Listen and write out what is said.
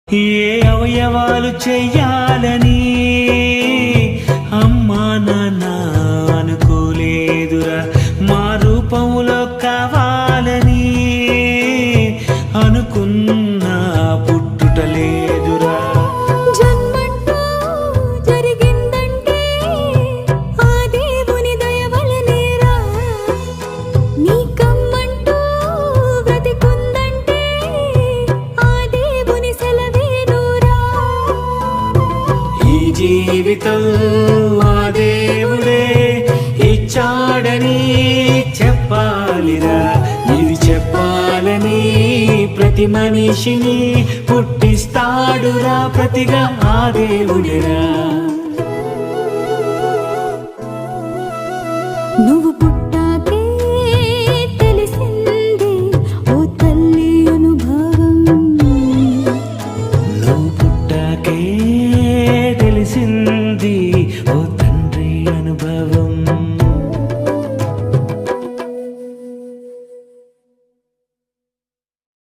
ఏ అవయవాలు చెయ్యాలని అమ్మా నాన్న అనుకోలేదురా, మా రూపంలో కావాలని అనుకున్నా పుట్టుటలేదురా. జీవితం మా దేవుడే ఇచ్చాడని చెప్పాలిరా, ఇది చెప్పాలని ప్రతి మనిషిని పుట్టిస్తాడురా, ప్రతిగా ఆ దేవుడిరా. నువ్వు పుట్టాకే తెలిసింది ఓ తల్లి అనుభవం, నువ్వు పుట్టాకే తెలిసింది ఓ తండ్రి అనుభవం.